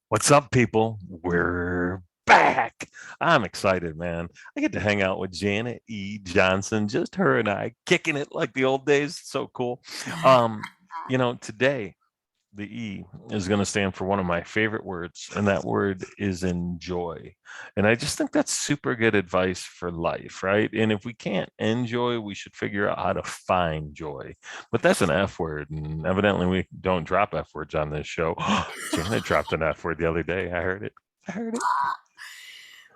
What's up, people? We're back. I'm excited, man. I get to hang out with Janet E. Johnson, just her and I kicking it like the old days. So cool. Um, today the E is going to stand for one of my favorite words, and that word is enjoy. And I just think that's super good advice for life, right? And if we can't enjoy, we should figure out how to find joy. But that's an F word, and evidently we don't drop F words on this show. Janet dropped an F word the other day. I heard it. I heard it.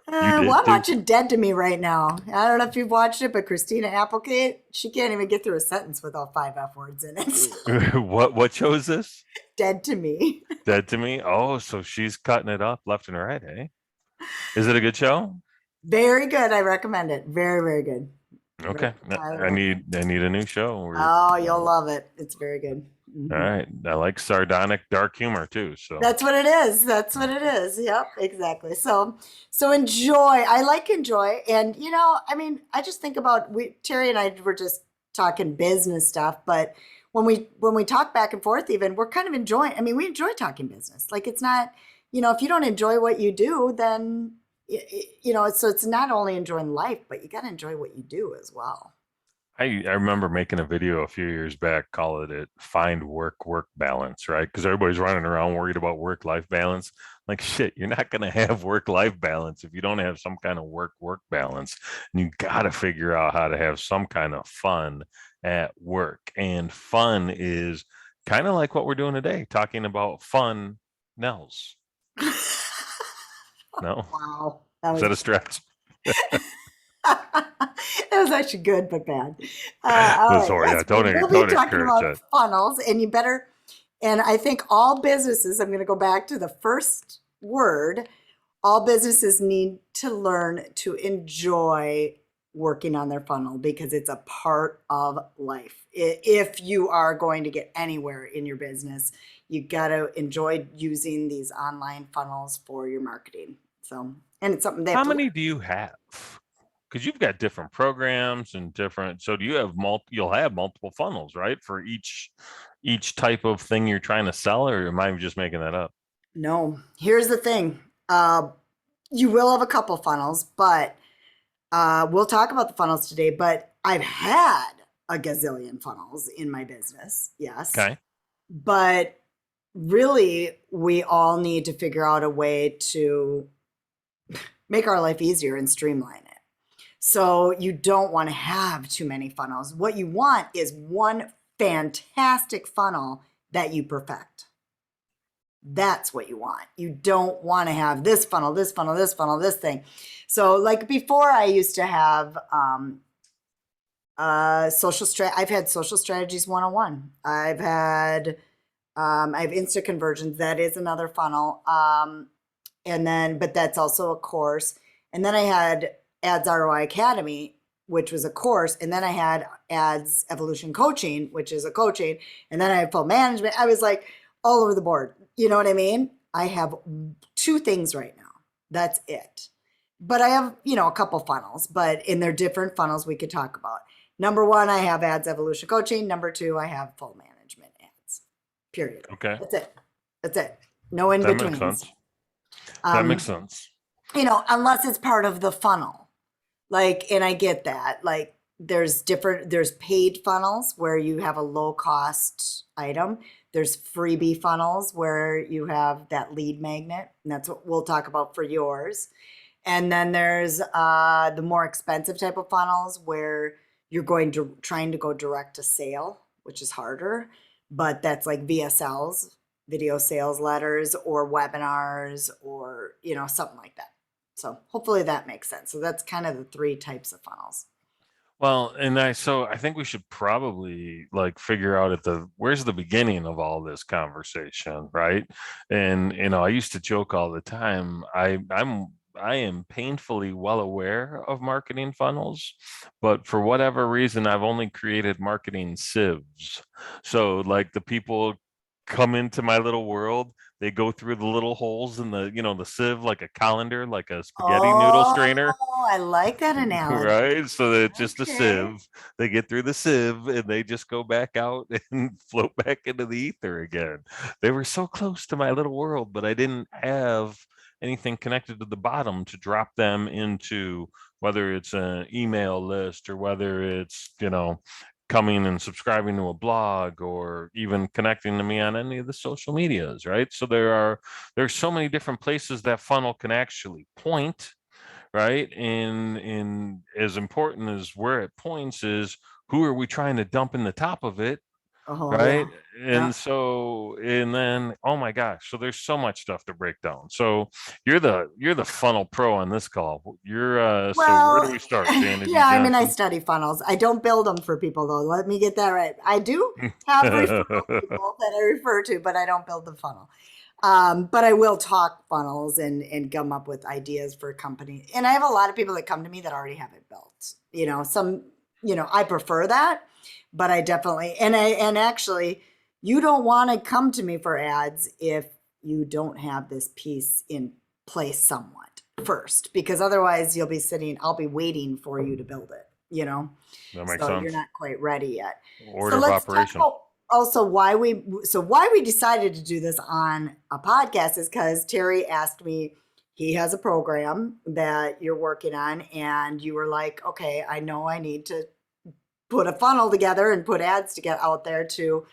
You Well, did I'm too. watching Dead to Me right now. I don't know if you've watched it, but Christina Applegate, she can't even get through a sentence without five F words in it. What show is this? Dead to Me. Dead to Me. Oh, so she's cutting it up left and right, eh? Is it a good show? Very good. I recommend it. Very, very good. Okay, Highly I recommend. need a new show. Oh, you'll love it. It's very good. All Hmm. right. I like sardonic dark humor too. So That's what it is. That's what it is. Yep, exactly. So enjoy. I like enjoy, and I mean, I just think about Terry and I were just talking business stuff, but when we talk back and forth, even we're kind of enjoying. I mean, we enjoy talking business. Like it's not, if you don't enjoy what you do, then So it's not only enjoying life, but you got to enjoy what you do as well. I remember making a video a few years back, call it find work balance, right? Because everybody's running around worried about work life balance. Like shit, you're not gonna have work life balance if you don't have some kind of work balance. And you gotta figure out how to have some kind of fun at work. And fun is kind of like what we're doing today, talking about fun Nels. No? Wow, that Is was that a stretch? that was actually good but bad. All Was right, sorry, yes, yeah, we'll be don't talking encourage about that. funnels, and you better. And I think all businesses. I'm going to go back to the first word. All businesses need to learn to enjoy working on their funnel because it's a part of life. If you are going to get anywhere in your business, you got to enjoy using these online funnels for your marketing. So, and it's something they have How to many learn. do you have? Because you've got different programs and different. So do you have You'll have multiple funnels, right, for each type of thing you're trying to sell, or am I just making that up? No, here's the thing. You will have a couple funnels, but we'll talk about the funnels today. But I've had a gazillion funnels in my business, yes. Okay. But really, we all need to figure out a way to make our life easier and streamline it. So you don't want to have too many funnels. What you want is one fantastic funnel that you perfect. That's what you want. You don't want to have this funnel, this funnel, this funnel, this thing. So, like before, I used to have I've had social strategies 101. I have Insta conversions. That is another funnel. And then, but that's also a course. And then I had Ads ROI Academy, which was a course. And then I had Ads Evolution Coaching, which is a coaching. And then I had full management. I was like all over the board. You know what I mean? I have two things right now. That's it. But I have, a couple funnels, but in their different funnels we could talk about. Number one, I have Ads Evolution Coaching. Number two, I have full management ads. Period. Okay. That's it. That's it. No in That makes betweens. sense. That makes Um, sense. unless it's part of the funnel. Like, and I get that. Like, there's paid funnels where you have a low cost item. There's freebie funnels where you have that lead magnet, and that's what we'll talk about for yours. And then there's the more expensive type of funnels where you're trying to go direct to sale, which is harder, but that's like VSLs, video sales letters, or webinars, or something like that. So hopefully that makes sense. So that's kind of the three types of funnels. Well, so I think we should probably like figure out at the where's the beginning of all this conversation, right? And I used to joke all the time. I am painfully well aware of marketing funnels, but for whatever reason, I've only created marketing sieves. So like the people come into my little world. They go through the little holes in the sieve, like a colander, like a spaghetti noodle strainer. Oh, I like that Right. analogy. So it's just a Okay. sieve. They get through the sieve and they just go back out and float back into the ether again. They were so close to my little world, but I didn't have anything connected to the bottom to drop them into, whether it's an email list or whether it's, coming and subscribing to a blog or even connecting to me on any of the social medias, right? So there's so many different places that funnel can actually point, right? And as important as where it points is, who are we trying to dump in the top of it, Oh, right? yeah. Yeah. And then, oh my gosh, so there's so much stuff to break down. So you're the funnel pro on this call. So where do Well, we start, Janet E. yeah, I mean, I Johnson? study funnels. I don't build them for people, though. Let me get that right. I do have referral people that I refer to, but I don't build the funnel. But I will talk funnels and come up with ideas for a company. And I have a lot of people that come to me that already have it built. I prefer that, but I definitely, and actually, you don't want to come to me for ads if you don't have this piece in place somewhat first, because otherwise I'll be waiting for you to build it. That makes So you're sense. not quite ready yet. So Order of let's talk operation. about also why we decided to do this on a podcast is because Terry asked me, he has a program that you're working on, and you were like, okay, I know I need to put a funnel together and put ads to get out there to,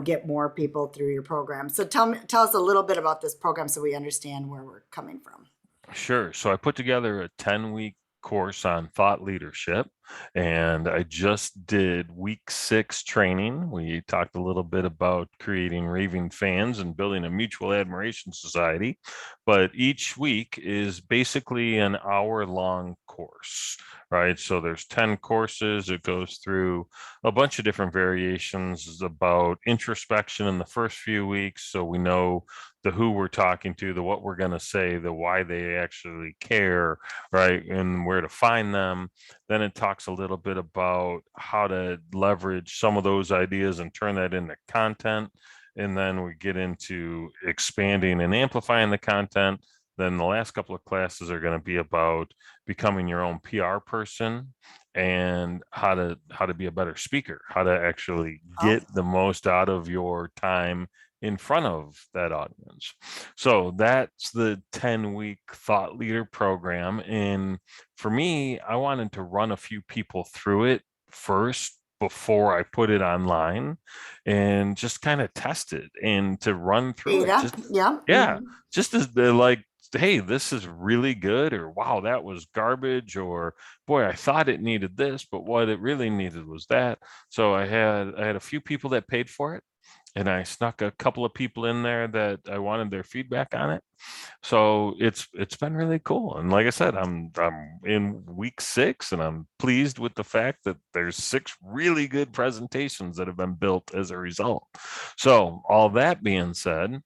get more people through your program. So tell us a little bit about this program so we understand where we're coming from. Sure. So I put together a 10-week course on thought leadership, and I just did week 6 training. We talked a little bit about creating raving fans and building a mutual admiration society, but each week is basically an hour-long course, right? So there's 10 courses. It goes through a bunch of different variations about introspection in the first few weeks, so we know the who we're talking to, the what we're going to say, the why they actually care, right? And where to find them. Then it talks a little bit about how to leverage some of those ideas and turn that into content. And then we get into expanding and amplifying the content. Then the last couple of classes are going to be about becoming your own PR person and how to be a better speaker, how to actually Oh, get the most out of your time in front of that audience. So that's the 10-week thought leader program. And for me, I wanted to run a few people through it first before I put it online and just kind of test it and to run through it. beta. Just, Yeah. yeah, just as they're like, hey, this is really good, or wow, that was garbage, or boy, I thought it needed this, but what it really needed was that. So I had a few people that paid for it, and I snuck a couple of people in there that I wanted their feedback on it. So it's been really cool. And like I said, I'm in week 6, and I'm pleased with the fact that there's 6 really good presentations that have been built as a result. So all that being said,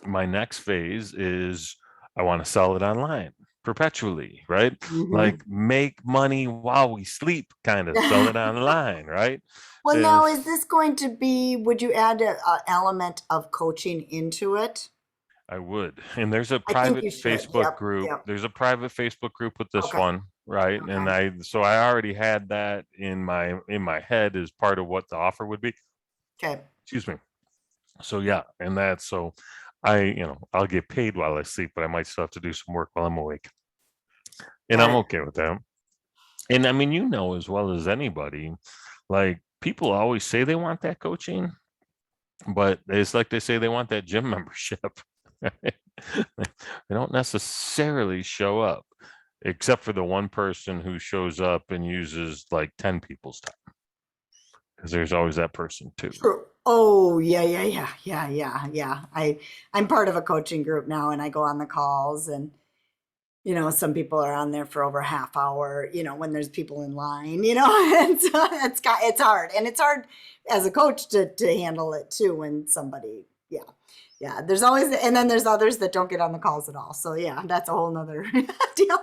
my next phase is I want to sell it online perpetually, right? Mm-hmm. Like make money while we sleep, kind of sell it online, right? Well, now, Is is this going to be, would you add a element of coaching into it? I would. And there's a I think private you should. Facebook Yep. group. Yep. There's a private Facebook group with this Okay. one, right? And Okay. I already had that in my head as part of what the offer would be. Okay. Excuse me. So yeah, and that's so I'll get paid while I sleep, but I might still have to do some work while I'm awake. And Got I'm it. okay with that. And I mean, as well as anybody, like people always say they want that coaching, but it's like they say they want that gym membership. They don't necessarily show up, except for the one person who shows up and uses like 10 people's time, because there's always that person too. True. Oh, yeah, yeah, yeah, yeah, yeah, yeah. I'm part of a coaching group now, and I go on the calls, and some people are on there for over a half hour, when there's people in line, and so it's hard. And it's hard as a coach to handle it too when somebody, yeah. Yeah. There's always, and then there's others that don't get on the calls at all. So yeah, that's a whole nother deal.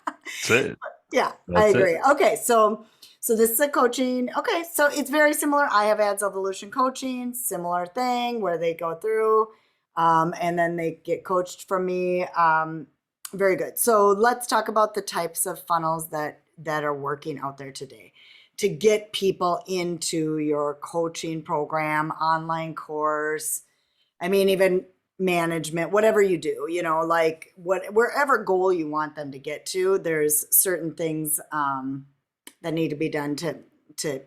That's it. Yeah, I That's it. agree. Okay, so So this is a coaching. Okay, so it's very similar. I have Ads Evolution coaching, similar thing where they go through, and then they get coached from me. Very good. So let's talk about the types of funnels that are working out there today to get people into your coaching program, online course. I mean, even management, whatever you do, like wherever goal you want them to get to, there's certain things that need to be done to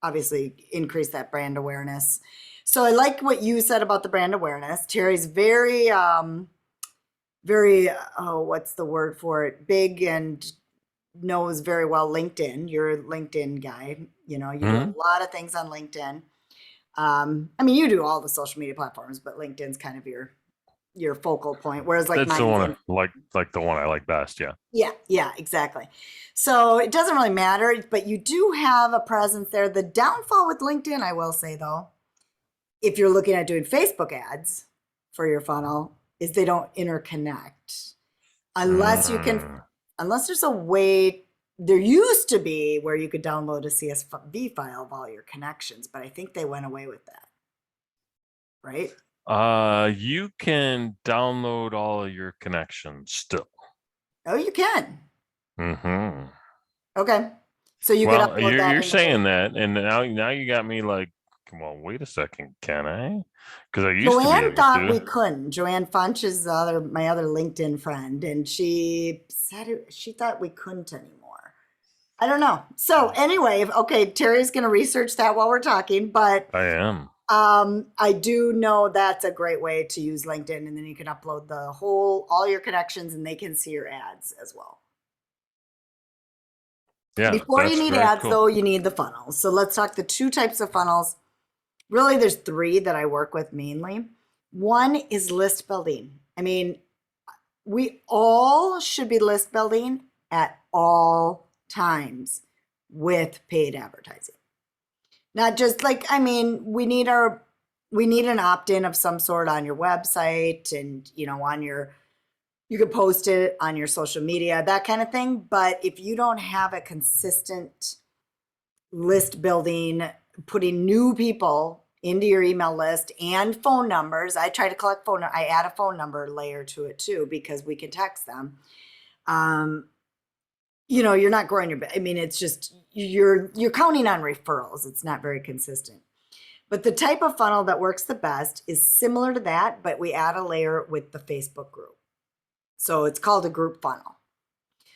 obviously increase that brand awareness. So I like what you said about the brand awareness. Terry's very what's the word for it? Big and knows very well LinkedIn. You're a LinkedIn guy. You do Mhm. a lot of things on LinkedIn. I mean, you do all the social media platforms, but LinkedIn's kind of your focal point, whereas like That's the mine's one in. I like the one I like best. Yeah. Yeah, exactly. So it doesn't really matter, but you do have a presence there. The downfall with LinkedIn, I will say though, if you're looking at doing Facebook ads for your funnel, is they don't interconnect unless you can, Mm. unless there's a way. There used to be where you could download a CSV file of all your connections, but I think they went away with that, right? You can download all of your connections still. Oh, you can. Hmm. Okay. So you could Well, upload you're that you're in the page. saying that, and now you got me like, come on, wait a second, can I? Because I used to be Joanne able thought to. we couldn't. Joanne Funch is my other LinkedIn friend, and she said she thought we couldn't anymore. I don't know. So anyway, okay, Terry's going to research that while we're talking, but I am. I do know that's a great way to use LinkedIn, and then you can upload all your connections, and they can see your ads as well. Yeah, Before you that's need very ads, cool. though, you need the funnels. So let's talk the two types of funnels. Really, there's three that I work with mainly. One is list building. I mean, we all should be list building at all times with paid advertising. Not just like, I mean, we need an opt-in of some sort on your website and, you could post it on your social media, that kind of thing. But if you don't have a consistent list building, putting new people into your email list and phone numbers. I try to collect I add a phone number layer to it too, because we can text them. Um, you're not growing I mean, it's just, you're counting on referrals. It's not very consistent. But the type of funnel that works the best is similar to that, but we add a layer with the Facebook group. So it's called a group funnel.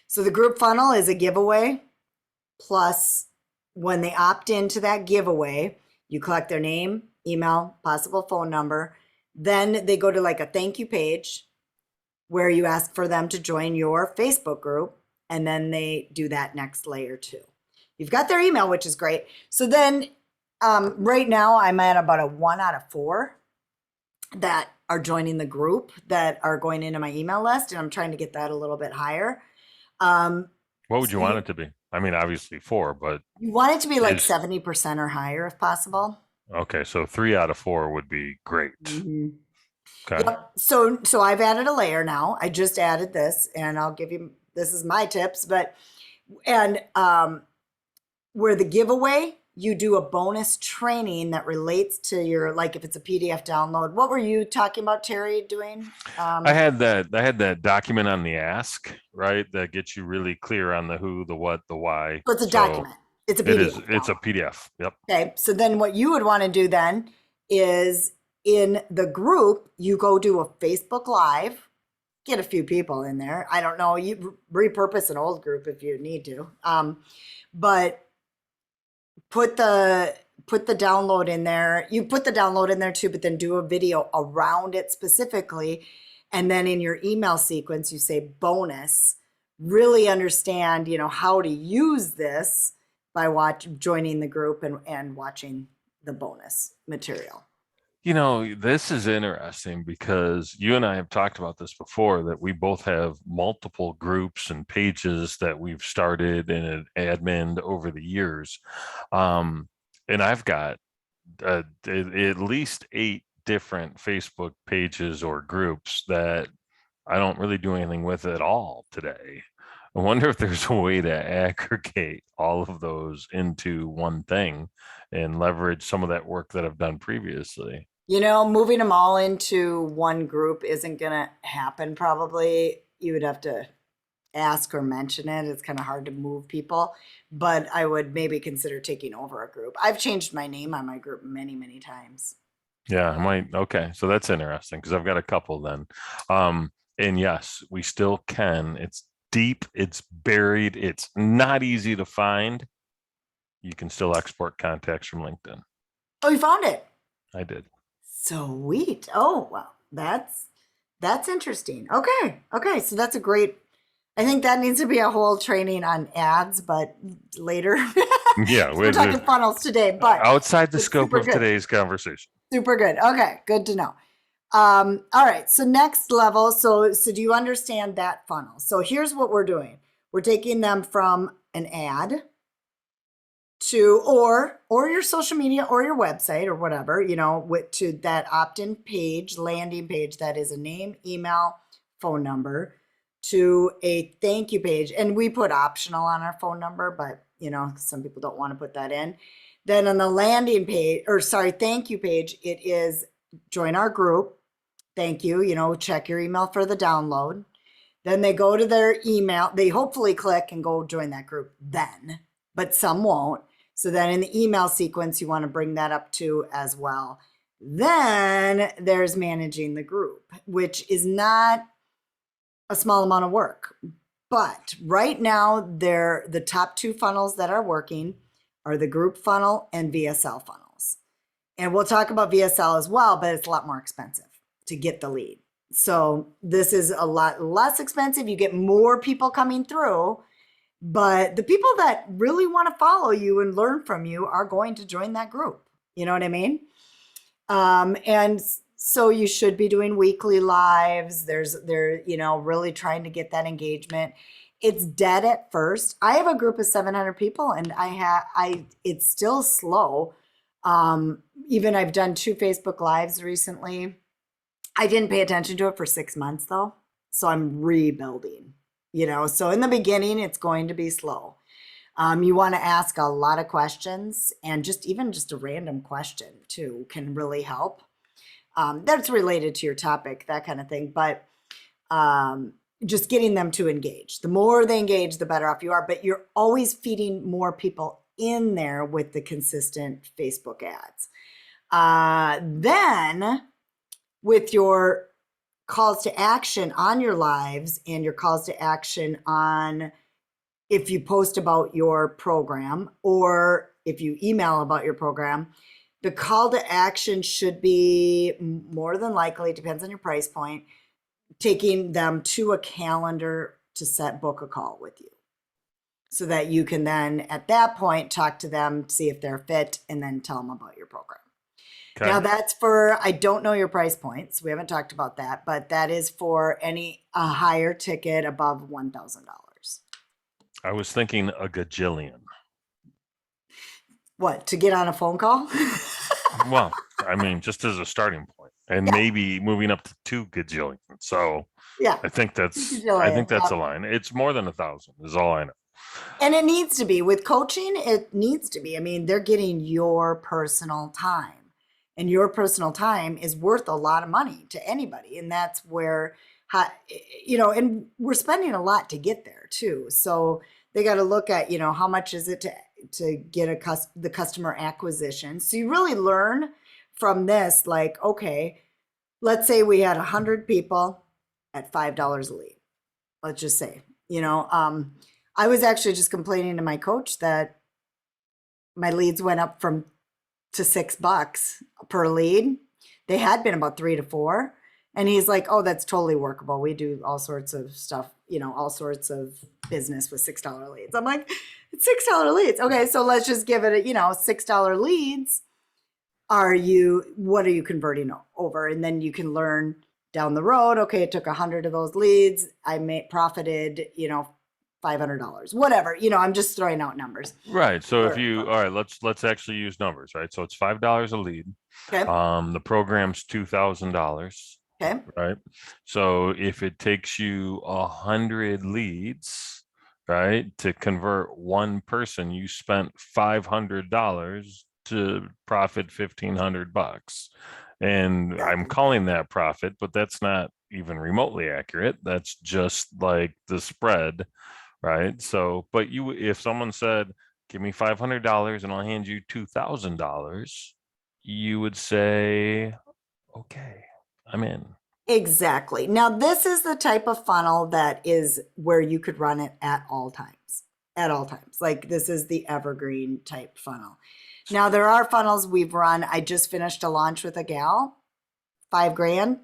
So the group funnel is a giveaway plus when they opt into that giveaway, you collect their name, email, possible phone number. Then they go to like a thank you page where you ask for them to join your Facebook group. And then they do that next layer too. You've got their email, which is great. So then right now I'm at about a 1 out of 4 that are joining the group that are going into my email list. And I'm trying to get that a little bit higher. What would So you want it to be? I mean, obviously four, but you want it to be like is 70% or higher if possible. okay. So 3 out of 4 would be great. Mm-hmm. Okay. Yep. So I've added a layer now. I just added this, and I'll give you this is my tips, but and where the giveaway, you do a bonus training that relates to your like if it's a PDF download. What were you talking about, Terry, doing? I had that document on the ask, right? That gets you really clear on the who, the what, the why. So it's a So document. It's a PDF it's a download. PDF. Yep. Okay. So then what you would want to do then is in the group, you go do a Facebook Live, get a few people in there. I don't know. You repurpose an old group if you need to. But put the put the download in there. You put the download in there too, but then do a video around it specifically. And then in your email sequence, you say bonus. Really understand, how to use this by joining the group and watching the bonus material. This is interesting because you and I have talked about this before that we both have multiple groups and pages that we've started and admin over the years. And I've got at least 8 different Facebook pages or groups that I don't really do anything with at all today. I wonder if there's a way to aggregate all of those into one thing and leverage some of that work that I've done previously. Moving them all into one group isn't going to happen probably. You would have to ask or mention it. It's kind of hard to move people, but I would maybe consider taking over a group. I've changed my name on my group many, many times. Yeah, I might. Okay, so that's interesting because I've got a couple then. And yes, we still can. It's deep, it's buried, it's not easy to find. You can still export contacts from LinkedIn. Oh, you found it. I did. Sweet. Oh, well, that's interesting. Okay. Okay. So that's a great, I think that needs to be a whole training on ads, but later. Yeah, We're talking funnels today, but outside the it's scope super of good. today's conversation. Super good. Okay, good to know. All right. So next level. So do you understand that funnel? So here's what we're doing. We're taking them from an ad to or your social media or your website or whatever, to that opt-in page, landing page that is a name, email, phone number, to a thank you page. And we put optional on our phone number, but some people don't want to put that in. Then on the landing page, or sorry, thank you page, it is join our group. Thank you. Check your email for the download. Then they go to their email. They hopefully click and go join that group then, but some won't. So then in the email sequence, you want to bring that up too as well. Then there's managing the group, which is not a small amount of work. But right now, they're the top two funnels that are working are the group funnel and VSL funnels. And we'll talk about VSL as well, but it's a lot more expensive to get the lead. So this is a lot less expensive. You get more people coming through, but the people that really want to follow you and learn from you are going to join that group. You know what I mean? And so you should be doing weekly lives. Really trying to get that engagement. It's dead at first. I have a group of 700 people and it's still slow. Even I've done 2 Facebook lives recently. I didn't pay attention to it for 6 months though. So I'm rebuilding, so in the beginning, it's going to be slow. You want to ask a lot of questions, and just a random question too can really help. That's related to your topic, that kind of thing. But just getting them to engage. The more they engage, the better off you are. But you're always feeding more people in there with the consistent Facebook ads. Then with your calls to action on your lives and your calls to action on if you post about your program or if you email about your program, the call to action should be more than likely, depends on your price point, taking them to a calendar to book a call with you so that you can then at that point talk to them, see if they're fit, and then tell them about your program. Okay. Now that's I don't know your price points. We haven't talked about that, but that is for a higher ticket above $1,000. I was thinking a gajillion. What, to get on a phone call? Well, I mean, just as a starting point, and Yeah. maybe moving up to 2 gajillion. So Yeah. I think that's Gajillion, a line. It's more than 1,000 is all I know. And it needs to be with coaching. It needs to be. I mean, they're getting your personal time, and your personal time is worth a lot of money to anybody. And that's where, and we're spending a lot to get there too. So they got to look at, how much is it to get the customer acquisition. So you really learn from this, like, okay, let's say we had 100 people at $5 a lead. Let's just say, I was actually just complaining to my coach that my leads went up to $6 per lead. They had been about 3 to 4. And he's like, oh, that's totally workable. We do all sorts of stuff, all sorts of business with $6 leads. I'm like, it's $6 leads. Okay, so let's just give it $6 leads. What are you converting over? And then you can learn down the road, okay, it took 100 of those leads. I profited, $500, whatever, I'm just throwing out numbers. Right. So all right, let's actually use numbers, right? So it's $5 a lead. Okay. The program's $2,000. Okay. Right. So if it takes you 100 leads, right? To convert one person, you spent $500 to profit 1,500 bucks. And I'm Exactly. calling that profit, but that's not even remotely accurate. That's just like the spread, right? So, but you, if someone said, give me $500 and I'll hand you $2,000, you would say, okay, I'm in. Exactly. Now, this is the type of funnel that is where you could run it at all times. At all times. Like this is the evergreen type funnel. Now, there are funnels we've run. I just finished a launch with a gal, 5 grand,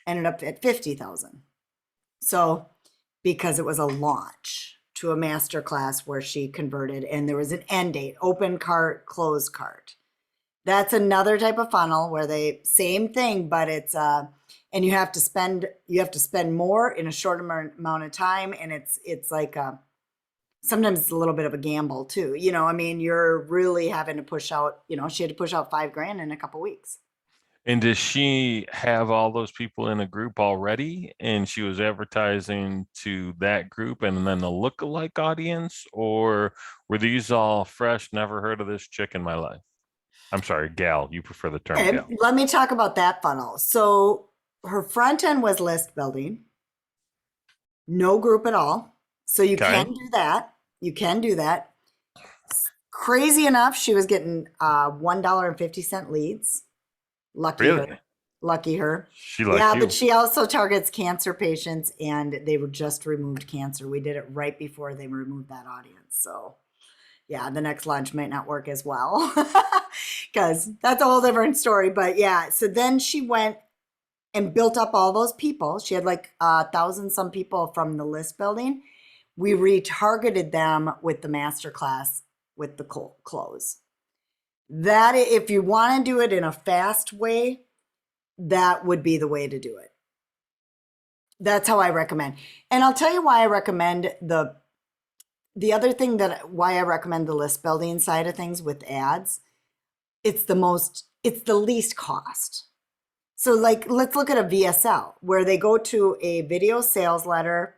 ended up at 50,000. So, because it was a launch to a master class where she converted and there was an end date, open cart, closed cart. That's another type of funnel where they same thing, but it's and you have to spend more in a short amount of time, and it's like sometimes it's a little bit of a gamble too. I mean, you're really having to push out. She had to push out 5 grand in a couple weeks. And does she have all those people in a group already? And she was advertising to that group and then the lookalike audience? Or were these all fresh, never heard of this chick in my life? I'm sorry, gal. You prefer the term Okay, gal. let me talk about that funnel. So her front end was list building, no group at all. So you can Okay. do that. You can do that. Crazy enough, she was getting $1.50 leads. Lucky her. Really? Lucky her. She like Yeah, but you. she also targets cancer patients, and they were just removed cancer. We did it right before they removed that audience. So, yeah, the next launch might not work as well because that's a whole different story. But yeah, so then she went and built up all those people. She had like 1,000 some people from the list building. We retargeted them with the master class with the close. That if you want to do it in a fast way, that would be the way to do it. That's how I recommend. And I'll tell you why I recommend the other thing that why I recommend the list building side of things with ads. It's the least cost. So like let's look at a VSL where they go to a video sales letter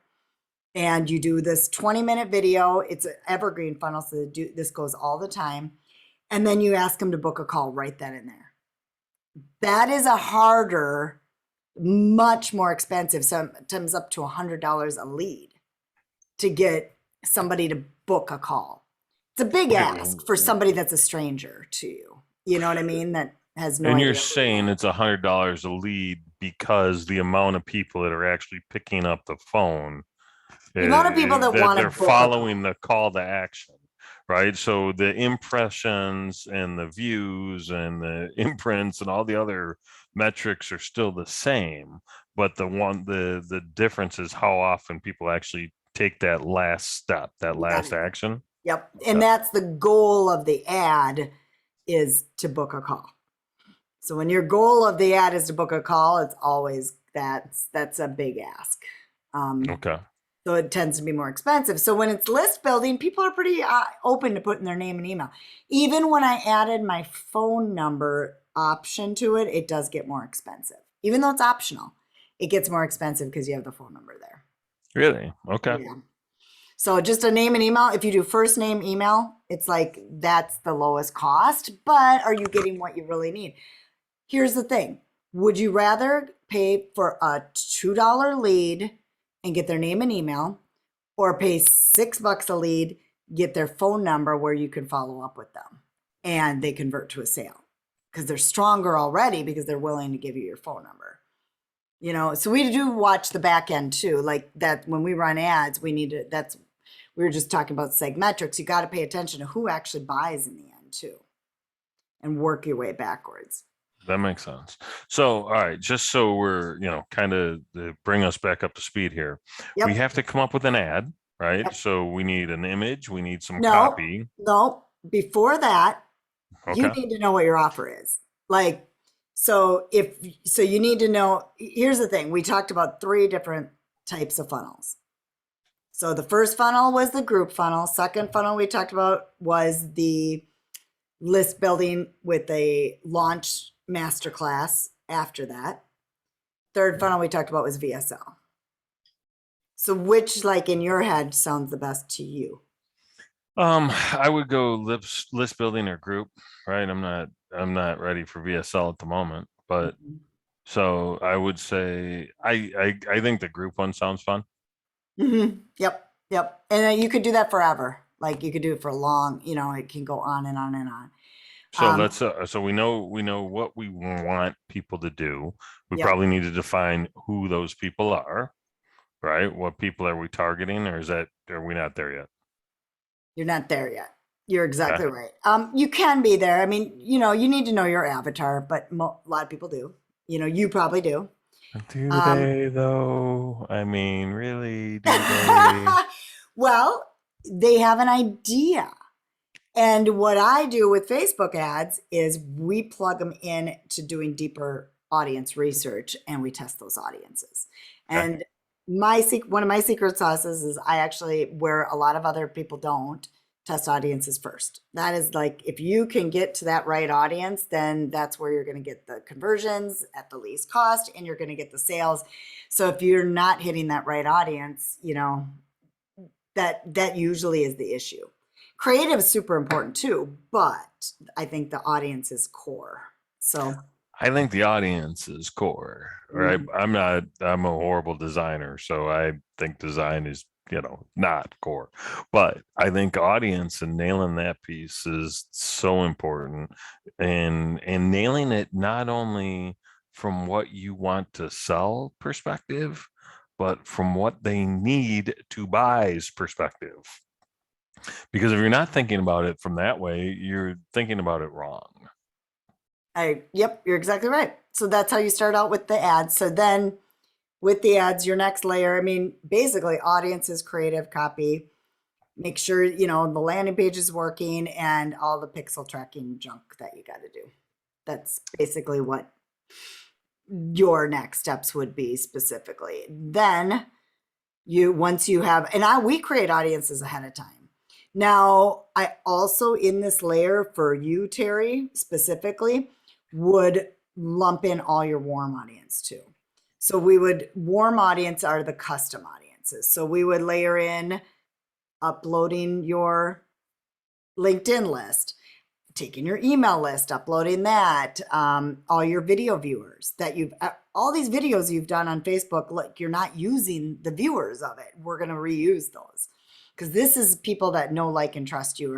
and you do this 20-minute video. It's an evergreen funnel, so this goes all the time. And then you ask them to book a call right then and there. That is a harder, much more expensive, sometimes up to $100 a lead to get somebody to book a call. It's a big Wait, ask for somebody that's a stranger to you. You know what I mean? That has no and you're idea who you saying are. it's $100 a lead because the amount of people that are actually picking up the phone, The amount of people that that want to they're book a following call. the call to action, right? So the impressions and the views and the imprints and all the other metrics are still the same, but the difference is how often people actually take that last step, that You got last it. action. Yep. And Okay. that's the goal of the ad is to book a call. So when your goal of the ad is to book a call, it's always that's a big ask. Um, Okay. so it tends to be more expensive. So when it's list building, people are pretty open to putting their name and email. Even when I added my phone number option to it, it does get more expensive. Even though it's optional, it gets more expensive because you have the phone number there. Really? Okay. Yeah. So just a name and email. If you do first name, email, it's like that's the lowest cost, but are you getting what you really need? Here's the thing. Would you rather pay for a $2 lead and get their name and email, or pay $6 a lead, get their phone number where you can follow up with them and they convert to a sale? Because they're stronger already because they're willing to give you your phone number. So we do watch the back end too. Like that when we run ads, we were just talking about segmetrics. You got to pay attention to who actually buys in the end too and work your way backwards. That makes sense. So, all right, just so we're, kind of bring us back up to speed here. We Yep. have to come up with an ad, right? Yep. So we need an image, we need some No, copy. no. Before that, you Okay. need to know what your offer is. Like, so you need to know. Here's the thing. We talked about 3 different types of funnels. So the first funnel was the group funnel. Second funnel we talked about was the list building with a launch masterclass after that. Third funnel we talked about was VSL. So which, like in your head, sounds the best to you? I would go list building or group, right? I'm not ready for VSL at the moment, but Mhm. so I would say I think the group one sounds fun. Yep, yep. And you could do that forever. Like you could do it for a long, it can go on and on and on. So Um, so we know what we want people to do. We yep. probably need to define who those people are, right? What people are we targeting, or are we not there yet? You're not there yet. You're Okay. exactly right. You can be there. I mean, you need to know your avatar, but a lot of people do. You probably do. Do Um, they though? I mean, really, do they? well, they have an idea. And what I do with Facebook ads is we plug them in to doing deeper audience research and we test those audiences. Okay. And one of my secret sauces is I actually, where a lot of other people don't, test audiences first. That is like if you can get to that right audience, then that's where you're going to get the conversions at the least cost and you're going to get the sales. So if you're not hitting that right audience, that usually is the issue. Creative is super important too, but I think the audience is core. So, I think the audience is core, right? mm, I'm a horrible designer, so I think design is, not core. But I think audience and nailing that piece is so important, and nailing it not only from what you want to sell perspective, but from what they need to buy's perspective. Because if you're not thinking about it from that way, you're thinking about it wrong. yep, you're exactly right. So that's how you start out with the ads. So then with the ads, your next layer, I mean, basically audiences, creative copy, make sure, the landing page is working and all the pixel tracking junk that you got to do. That's basically what your next steps would be specifically. Then once you have, we create audiences ahead of time. Now, I also in this layer for you, Terry, specifically, would lump in all your warm audience too. So warm audience are the custom audiences. So we would layer in uploading your LinkedIn list, taking your email list, uploading that, all your video viewers that all these videos you've done on Facebook, like you're not using the viewers of it. We're going to reuse those because this is people that know, like, and trust you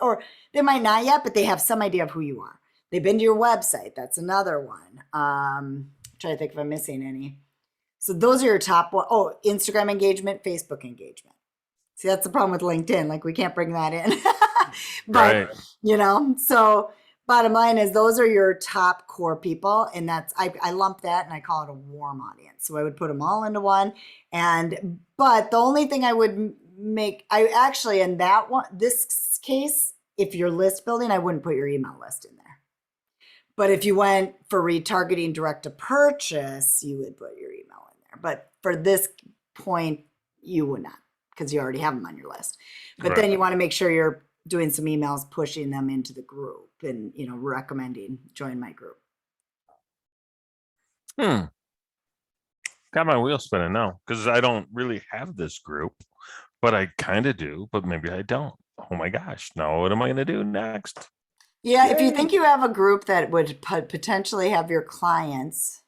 or they might not yet, but they have some idea of who you are. They've been to your website. That's another one. Try to think if I'm missing any. So those are your top one. Oh, Instagram engagement, Facebook engagement. See, that's the problem with LinkedIn. Like we can't bring that in. But, Right. so bottom line is those are your top core people. And I lump that and I call it a warm audience. So I would put them all into one. But the only thing I would I actually, in this case, if you're list building, I wouldn't put your email list in there. But if you went for retargeting direct to purchase, you would put your email in there. But for this point, you would not because you already have them on your list. But Right. then you want to make sure you're doing some emails, pushing them into the group and, recommending join my group. Hmm. Got my wheel spinning now because I don't really have this group, but I kind of do, but maybe I don't. Oh my gosh. Now what am I going to do next? Yeah, if you Yay. think you have a group that would potentially have your clients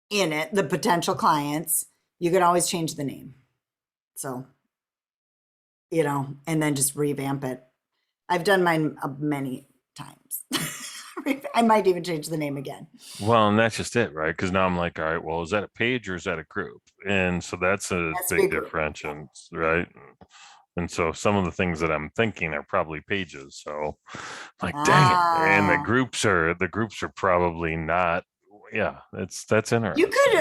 in it, the potential clients, you can always change the name. So, and then just revamp it. I've done mine many times. I might even change the name again. Well, and that's just it, right? Because now I'm like, all right, well, is that a page or is that a group? And so that's a Has to be a big group. difference, right? And so some of the things that I'm thinking are probably pages. So like, dang it. And the Ah, groups are probably not. Yeah, that's you interesting. could,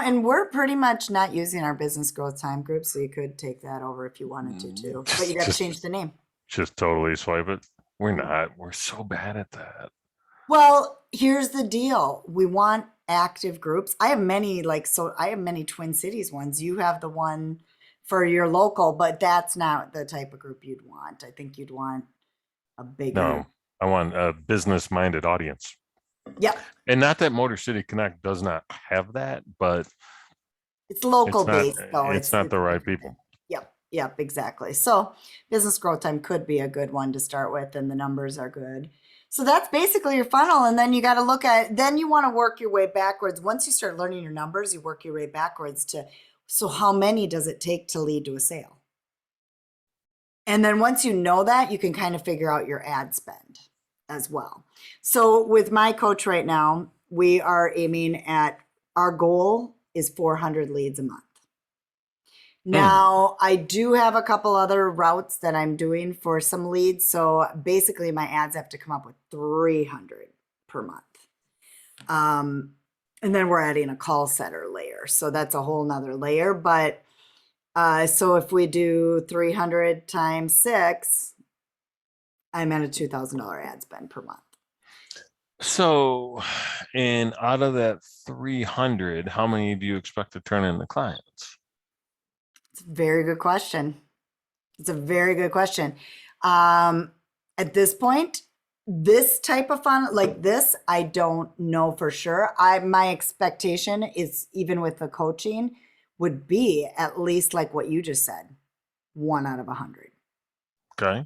and we're pretty much not using our business growth time group, so you could take that over if you wanted to too. But Just you'd have to just change the name. just totally swipe it. We're not. We're so bad at that. Well, here's the deal. We want active groups. I have many I have many Twin Cities ones. You have the one for your local, but that's not the type of group you'd want. I think you'd want a bigger. No, I want a business-minded audience. Yep. And not that Motor City Connect does not have that, but It's local It's not based though. it's not It's the right different. people. Yep. Yep. Exactly. So business growth time could be a good one to start with, and the numbers are good. So that's basically your funnel. And then you got to look at, then you want to work your way backwards. Once you start learning your numbers, you work your way backwards to, so how many does it take to lead to a sale? And then once you know that, you can kind of figure out your ad spend as well. So with my coach right now, we are aiming at, our goal is 400 leads a month. Hmm. Now, I do have a couple other routes that I'm doing for some leads. So basically, my ads have to come up with 300 per month. Um, and then we're adding a call center layer. So that's a whole nother layer. But so if we do 300 times six, I'm at a $2,000 ad spend per month. So, and out of that 300, how many do you expect to turn into clients? It's a very good question. It's a very good question. Um, at this point, this type of fun like this, I don't know for sure. My expectation is, even with the coaching, would be at least like what you just said, 1 out of 100. Okay.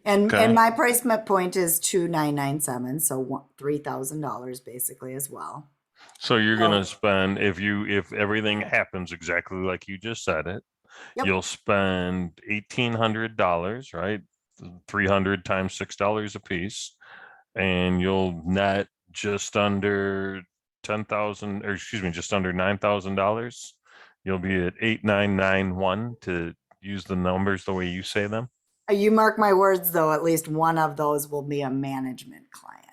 And Okay. my price point is 2,997, so $3,000 basically as well. So you're gonna So spend, if everything happens exactly like you just said it, yep. you'll spend $1,800, right? 300 times $6 a piece, and you'll net just under 10,000, or excuse me, just under $9,000. You'll be at 8,991 to use the numbers the way you say them. You mark my words, though, at least one of those will be a management client,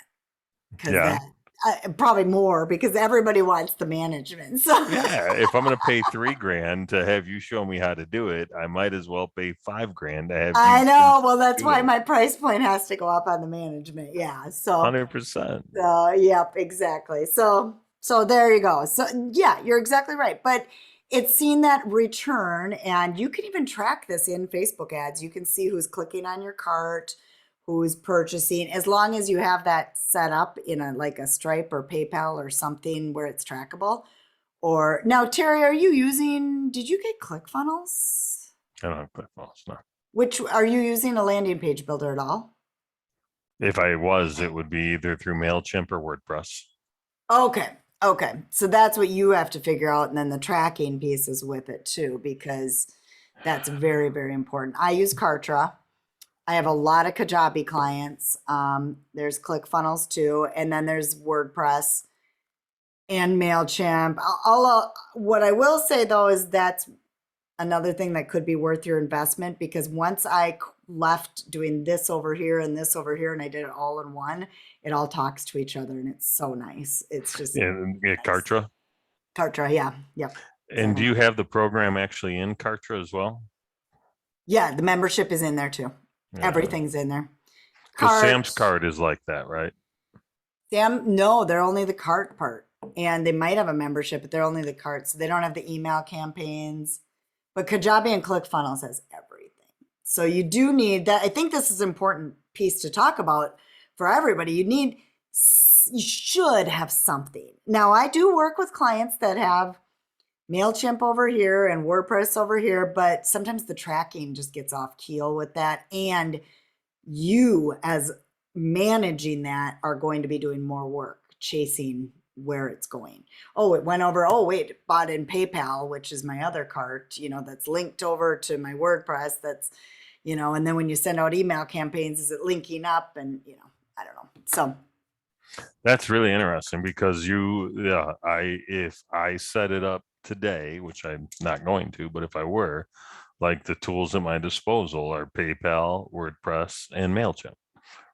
because Yeah. that probably more, because everybody wants the management. So Yeah, if I'm gonna pay 3 grand to have you show me how to do it, I might as well pay 5 grand to have you I know. just Well, that's do why it. my price point has to go up on the management. Yeah. 100%. Yep, exactly. So there you go. So yeah, you're exactly right. But it's seen that return, and you can even track this in Facebook ads. You can see who's clicking on your cart, who's purchasing, as long as you have that set up in a, like a Stripe or PayPal or something where it's trackable. Or now, Terry, did you get ClickFunnels? I don't have ClickFunnels, no. Which, are you using a landing page builder at all? If I was, it would be either through MailChimp or WordPress. Okay. Okay. So that's what you have to figure out. And then the tracking piece is with it too, because that's very, very important. I use Kartra. I have a lot of Kajabi clients. There's ClickFunnels too. And then there's WordPress and MailChimp. What I will say though is that's another thing that could be worth your investment, because once I left doing this over here and this over here and I did it all in one, it all talks to each other and it's so nice. It's just Yeah, nice. Kartra. Kartra, yeah, yep. And do So you have the program actually in Kartra as well? yeah, the membership is in there too. Yeah, Everything's in there. because Sam's Cart, card is like that, right? Sam, no, they're only the cart part. And they might have a membership, but they're only the cart. So they don't have the email campaigns. But Kajabi and ClickFunnels has everything. So you do need that. I think this is an important piece to talk about for everybody. You should have something. Now, I do work with clients that have MailChimp over here and WordPress over here, but sometimes the tracking just gets off keel with that. And you, as managing that, are going to be doing more work chasing where it's going. Oh, it went over. Oh, wait, it bought in PayPal, which is my other cart, that's linked over to my WordPress. And then when you send out email campaigns, is it linking up? And, I don't know. So, That's really interesting because yeah, if I set it up today, which I'm not going to, but if I were, like the tools at my disposal are PayPal, WordPress, and MailChimp,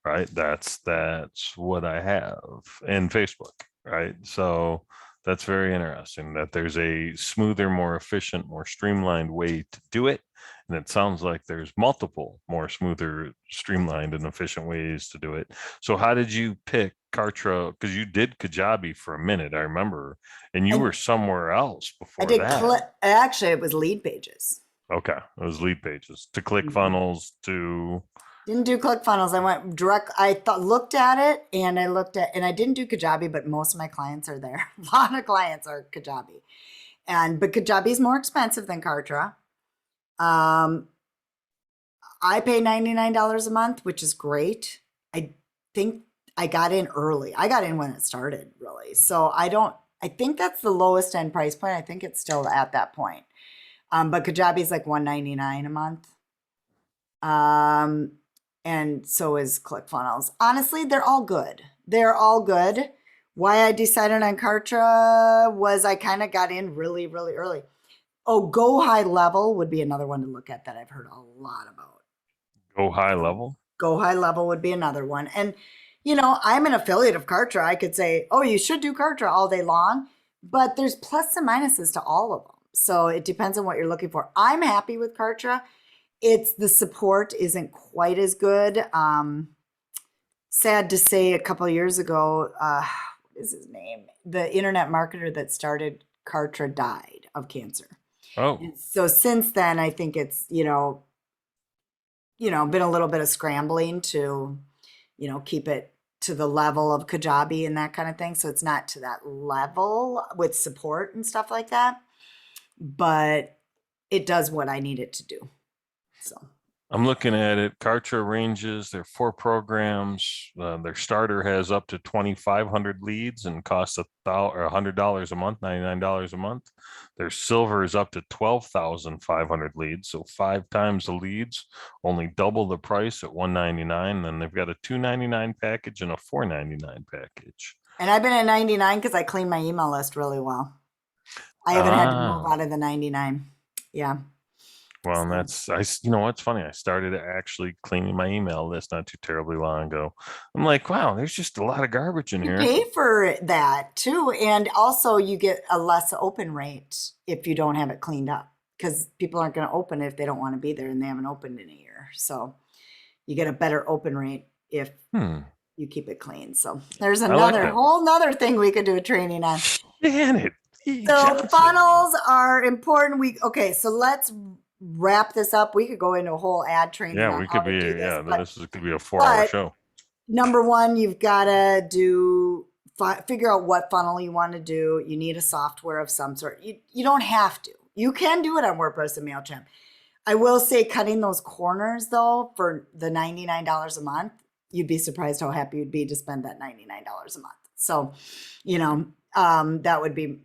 right? That's what I have, and Facebook, right? So that's very interesting that there's a smoother, more efficient, more streamlined way to do it. And it sounds like there's multiple more smoother, streamlined, and efficient ways to do it. So how did you pick Kartra? Because you did Kajabi for a minute, I remember, and you were and somewhere else I before did that. actually, it was lead pages. Okay, it was lead pages to Mhm. ClickFunnels to Didn't do ClickFunnels. I went direct. Looked at it, and I didn't do Kajabi, but most of my clients are there. A lot of clients are Kajabi. but Kajabi is more expensive than Kartra. Um, I pay $99 a month, which is great. I think I got in early. I got in when it started, really. So I think that's the lowest end price point. I think it's still at that point. But Kajabi is like $199 a month. Um, and so is ClickFunnels. Honestly, they're all good. They're all good. Why I decided on Kartra was I kind of got in really, really early. Oh, Go High Level would be another one to look at that I've heard a lot about. Go high level. Go High Level would be another one. And, I'm an affiliate of Kartra. I could say, oh, you should do Kartra all day long, but there's plus and minuses to all of them. So it depends on what you're looking for. I'm happy with Kartra. It's the support isn't quite as good. Sad to say, a couple of years ago, what is his name? The internet marketer that started Kartra died of cancer. Oh, And so since then, I think it's, been a little bit of scrambling to, keep it to the level of Kajabi and that kind of thing. So it's not to that level with support and stuff like that, but it does what I need it to do. So I'm looking at it. Kartra ranges. There are 4 programs. Their starter has up to 2,500 leads and costs $100 a month, $99 a month. Their silver is up to 12,500 leads, so 5 times the leads, only double the price at $199. Then they've got a $299 package and a $499 package. and I've been at 99 because I clean my email list really well. I haven't had to move Ah, out of the 99. Yeah. well, and So you know what's funny? I started actually cleaning my email list not too terribly long ago. I'm like, wow, there's just a lot of garbage in you here. pay for that too. And also you get a less open rate if you don't have it cleaned up because people aren't going to open it if they don't want to be there and they haven't opened in a year. So you get a better open rate if Hmm. you keep it clean. So there's I like another that. whole nother thing we could do a training on. Janet E. So Johnson. funnels are important. Okay, so let's wrap this up. We could go into a whole ad training Yeah, on we how could to be. do this, Yeah, but could be a 4 hour but show. number one, you've got to figure out what funnel you want to do. You need a software of some sort. You don't have to. You can do it on WordPress and MailChimp. I will say cutting those corners though for the $99 a month, you'd be surprised how happy you'd be to spend that $99 a month. So, that would be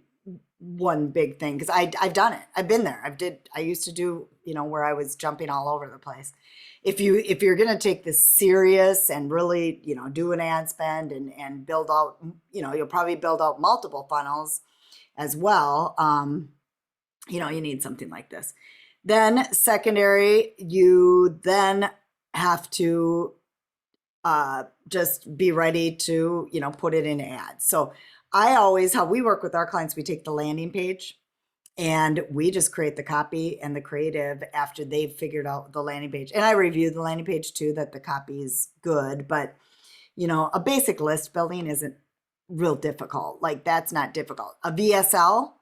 one big thing because I've done it. I've been there. I used to do, where I was jumping all over the place. If you're going to take this serious and really, do an ad spend and build out, you'll probably build out multiple funnels as well. You need something like this. Then secondary, you then have to just be ready to, put it in ads. So how we work with our clients, we take the landing page and we just create the copy and the creative after they've figured out the landing page. And I review the landing page too, that the copy is good, but a basic list building isn't real difficult. Like that's not difficult. A VSL,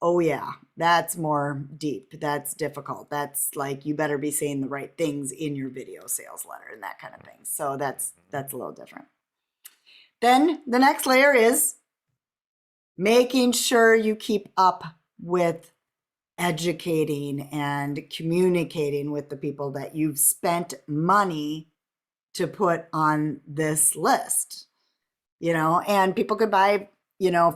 oh yeah, that's more deep. That's difficult. That's like you better be saying the right things in your video sales letter and that kind of thing. So that's a little different. Then the next layer is making sure you keep up with educating and communicating with the people that you've spent money to put on this list. And people could buy,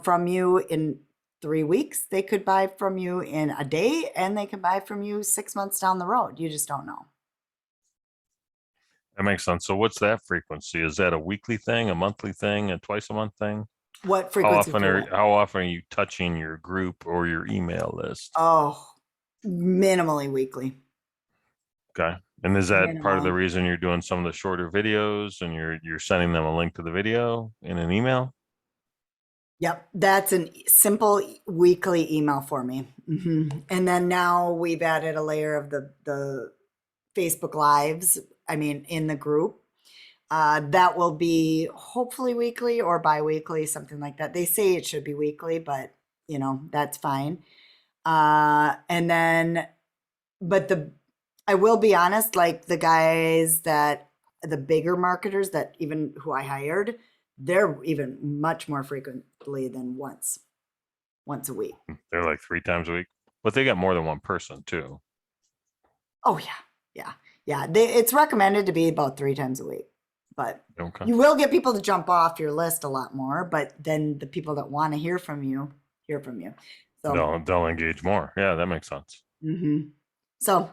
from you in 3 weeks. They could buy from you in a day and they can buy from you 6 months down the road. You just don't know. That makes sense. So, what's that frequency? Is that a weekly thing, a monthly thing, a twice a month thing? What frequency for what? How often are you touching your group or your email list? Oh, minimally weekly. Okay. And is that part of the Minimally. reason you're doing some of the shorter videos and you're sending them a link to the video in an email? Yep, that's a simple weekly email for me. And then now we've added a layer of the Facebook Lives. I mean, in the group, that will be hopefully weekly or bi-weekly, something like that. They say it should be weekly, but that's fine. And then, but I will be honest, like the bigger marketers that even who I hired, they're even much more frequently than once. once a week. They're like 3 times a week, but they got more than one person too. Oh yeah, yeah, yeah. It's recommended to be about 3 times a week, but Okay. you will get people to jump off your list a lot more. But then the people that want to hear from you hear from you. So, They'll engage more. Yeah, that makes sense. mhm. So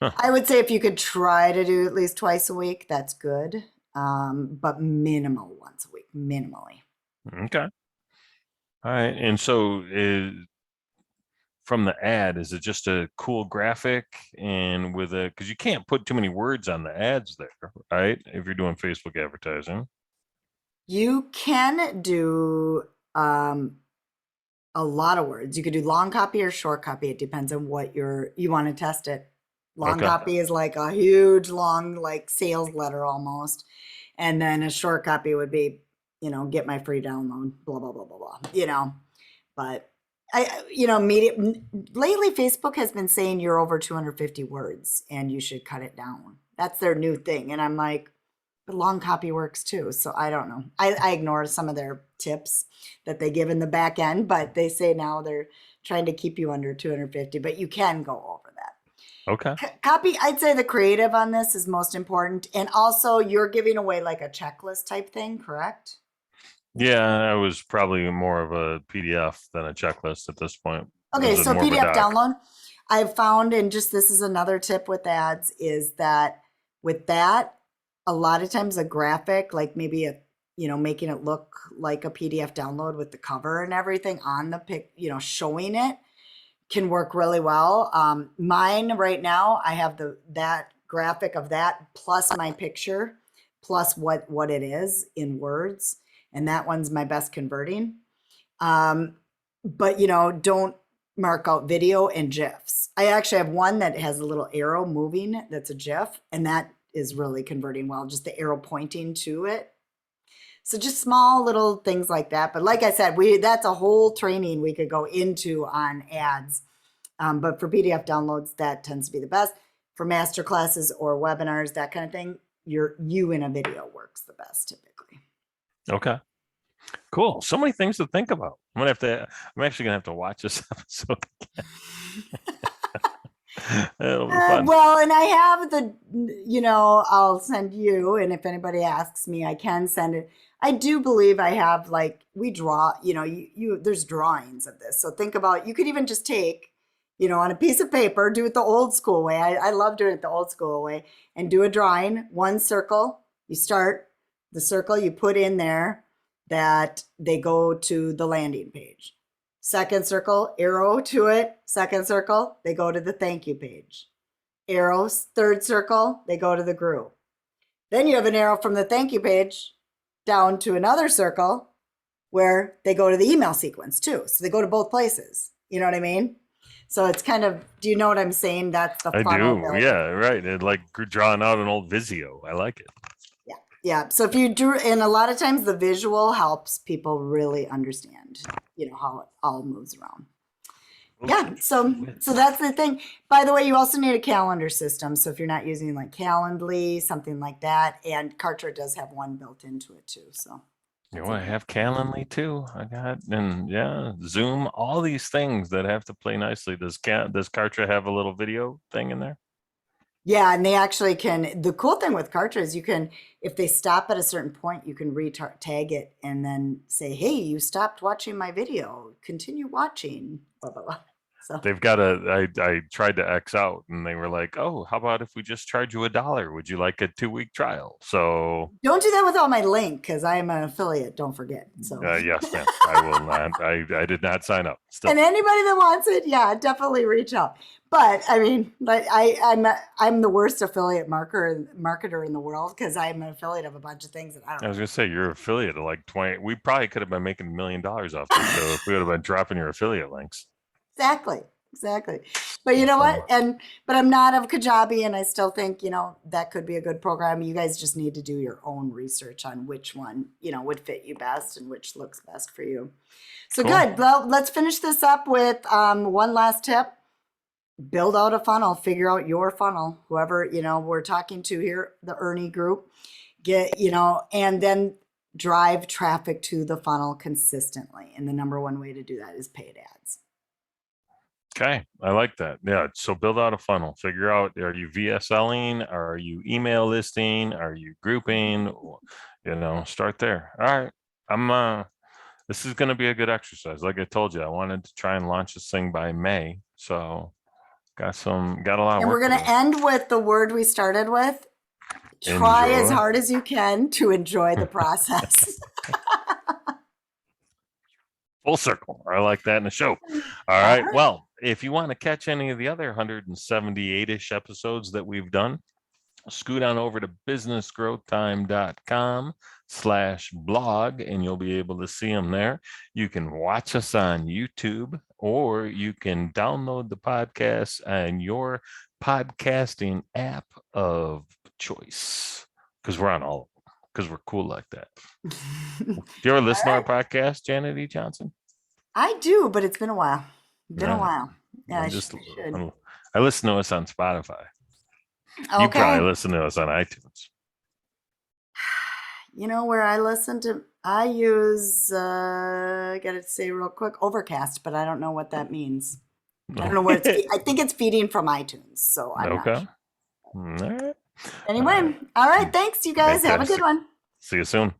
Huh. I would say if you could try to do at least twice a week, that's good. But minimal once a week, minimally. Okay. All right. And so from the ad, is it just a cool graphic and with a, because you can't put too many words on the ads there, right? If you're doing Facebook advertising. You can do a lot of words. You could do long copy or short copy. It depends on what you want to test it. Long Okay. copy is like a huge long like sales letter almost. And then a short copy would be, get my free download, blah blah blah blah blah, But media lately Facebook has been saying you're over 250 words and you should cut it down. That's their new thing. And I'm like, but long copy works too. So I don't know. I ignore some of their tips that they give in the back end, but they say now they're trying to keep you under 250, but you can go over that. Okay. Copy, I'd say the creative on this is most important. And also, you're giving away like a checklist type thing, correct? Yeah, I was probably more of a PDF than a checklist at this point. Okay, Was it so more of a PDF doc? download. I've found, and just this is another tip with ads, is that with that, a lot of times a graphic, like maybe making it look like a PDF download with the cover and everything on the pic, showing it can work really well. Mine right now, I have that graphic of that plus my picture plus what it is in words, and that one's my best converting. Um, but don't mark out video and GIFs. I actually have one that has a little arrow moving that's a GIF, and that is really converting well, just the arrow pointing to it. So just small little things like that. But like I said, that's a whole training we could go into on ads. But for PDF downloads, that tends to be the best. For master classes or webinars, that kind of thing, you in a video works the best typically. Okay. Cool. So many things to think about. I'm actually gonna have to watch this episode. It'll be fun. Well, and I have I'll send you, and if anybody asks me, I can send it. I do believe I have like we draw, there's drawings of this. So think about you could even just take, on a piece of paper, do it the old school way. I love doing it the old school way and do a drawing, one circle. You start the circle, you put in there that they go to the landing page. Second circle, arrow to it. Second circle, they go to the thank you page. Arrows, third circle, they go to the group. Then you have an arrow from the thank you page down to another circle where they go to the email sequence too. So they go to both places. You know what I mean? So it's kind of, do you know what I'm saying? That's the I funnel do. builder. Yeah, right. It like drawing out an old Visio. I like it. Yeah. Yeah. So if you do, and a lot of times the visual helps people really understand, how it all moves around. Yeah, Okay. so that's the thing. By the way, you also need a calendar system. So if you're not using like Calendly, something like that, and Kartra does have one built into it too. So You that's know, a I good. have Calendly too. I got and yeah, Zoom, all these things that have to play nicely. Does Kartra have a little video thing in there? Yeah, and they actually can. The cool thing with Kartra is you can, if they stop at a certain point, you can tag it and then say, "Hey, you stopped watching my video. Continue watching." Blah blah blah. So They've got I tried to X out and they were like, oh, how about if we just charge you $1? Would you like a 2 week trial? So don't do that without my link because I am an affiliate. Don't forget. So. yes, ma'am. I will not. I did not sign up And still. anybody that wants it, yeah, definitely reach out. But I mean, I'm the worst affiliate marketer in the world because I'm an affiliate of a bunch of things that I I don't was gonna say you're affiliate of like 20. We probably could have been making $1 million off this show if we would have been dropping your affiliate links. exactly, exactly. But you That's know funny. what? But I'm not of Kajabi, and I still think that could be a good program. You guys just need to do your own research on which one would fit you best and which looks best for you. So Cool. good. Well, let's finish this up with one last tip. Build out a funnel, figure out your funnel, whoever we're talking to here, the Ernie group, and then drive traffic to the funnel consistently. And the number one way to do that is paid ads. Okay, I like that. Yeah, so build out a funnel. Figure out, are you VSLing? Are you email listing? Are you grouping? Start there. All right. This is going to be a good exercise. Like I told you, I wanted to try and launch this thing by May. So got a lot of And we're work to going do. to end with the word we started with. Try as Enjoy. hard as you can to enjoy the process. Full circle. I like that in the show. All All right. right. Well, if you want to catch any of the other 178-ish episodes that we've done, scoot on over to businessgrowthtime.com/blog and you'll be able to see them there. You can watch us on YouTube or you can download the podcast on your podcasting app of choice because we're on all of them because we're cool like that. Do you ever listen to our podcast, Janet E. Johnson? I do, but it's been a while. Been a Yeah, while. Yeah, I'm I just should. I listen to us on Spotify. You Okay. probably listen to us on iTunes. You know where I listen to? I use, I got to say real quick, Overcast, but I don't know what that means. I don't know where it's, I think it's feeding from iTunes, so I'm not Okay. sure. All right. Anyway, all right. Thanks, you guys. Have a good Fantastic. one. See you soon.